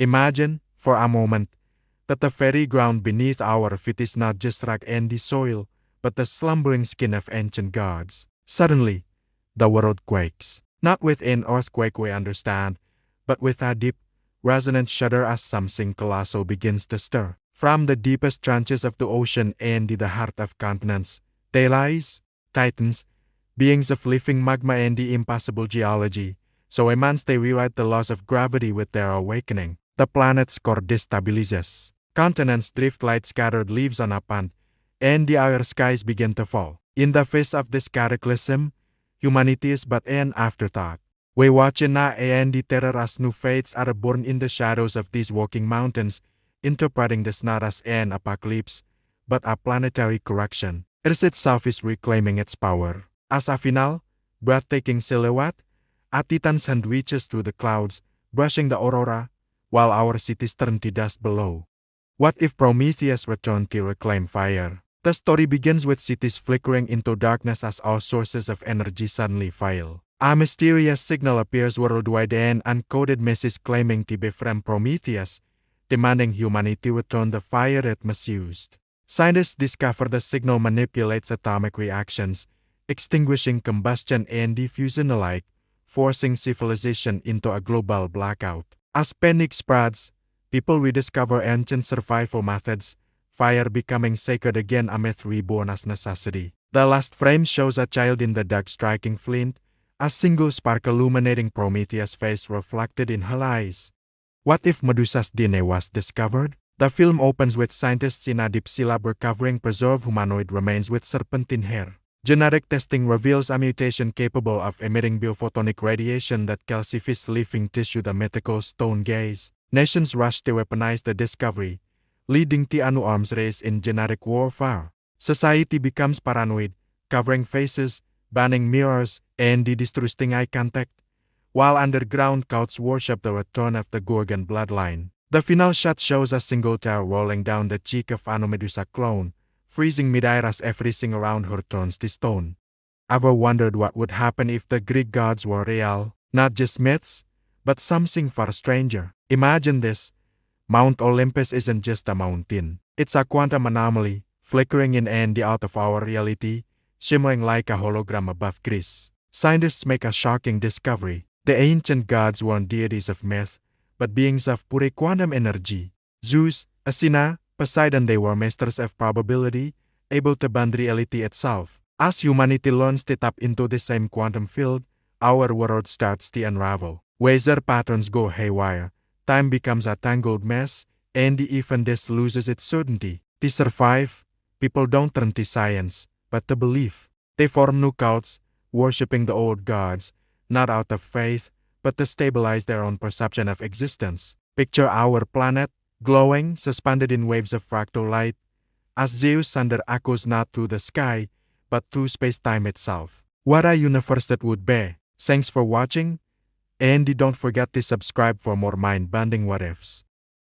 Imagine, for a moment, that the very ground beneath our feet is not just rock and soil, but the slumbering skin of ancient gods. Suddenly, the world quakes. Not with an earthquake we understand, but with a deep, resonant shudder as something colossal begins to stir. From the deepest trenches of the ocean and the heart of continents, they rise, titans, beings of living magma and the impossible geology. So immense they rewrite the laws of gravity with their awakening. The planet's core destabilizes. Continents drift like scattered leaves on a pond, and the outer skies begin to fall. In the face of this cataclysm, humanity is but an afterthought. We watch in awe and the terror as new fates are born in the shadows of these walking mountains, interpreting this not as an apocalypse, but a planetary correction. Earth itself is reclaiming its power. As a final, breathtaking silhouette, a titan's hand reaches through the clouds, brushing the aurora, while our cities turn to dust below. What if Prometheus returned to reclaim fire? The story begins with cities flickering into darkness as all sources of energy suddenly fail. A mysterious signal appears worldwide, an uncoded message claiming to be from Prometheus, demanding humanity return the fire it misused. Scientists discover the signal manipulates atomic reactions, extinguishing combustion and diffusion alike, forcing civilization into a global blackout. As panic spreads, people rediscover ancient survival methods, fire becoming sacred again, a myth reborn as necessity. The last frame shows a child in the dark striking flint, a single spark illuminating Prometheus' face reflected in her eyes. What if Medusa's DNA was discovered? The film opens with scientists in a deep sea lab recovering preserved humanoid remains with serpentine hair. Genetic testing reveals a mutation capable of emitting biophotonic radiation that calcifies living tissue, the mythical stone gaze. Nations rush to weaponize the discovery, leading to a new arms race in genetic warfare. Society becomes paranoid, covering faces, banning mirrors, and distrusting eye contact, while underground cults worship the return of the Gorgon bloodline. The final shot shows a single tear rolling down the cheek of an Medusa clone, freezing midair as everything around her turns to stone. Ever wondered what would happen if the Greek gods were real, not just myths, but something far stranger? Imagine this. Mount Olympus isn't just a mountain. It's a quantum anomaly, flickering in and out of our reality, shimmering like a hologram above Greece. Scientists make a shocking discovery. The ancient gods weren't deities of myth, but beings of pure quantum energy. Zeus, Athena, Poseidon, they were masters of probability, able to bend reality itself. As humanity learns to tap into the same quantum field, our world starts to unravel. Weather patterns go haywire, time becomes a tangled mess, and even this loses its certainty. To survive, people don't turn to science, but to belief. They form new cults, worshipping the old gods, not out of faith, but to stabilize their own perception of existence. Picture our planet, glowing, suspended in waves of fractal light, as Zeus' thunder echoes not through the sky, but through space-time itself. What a universe that would be! Thanks for watching, and don't forget to subscribe for more mind-bending what-ifs.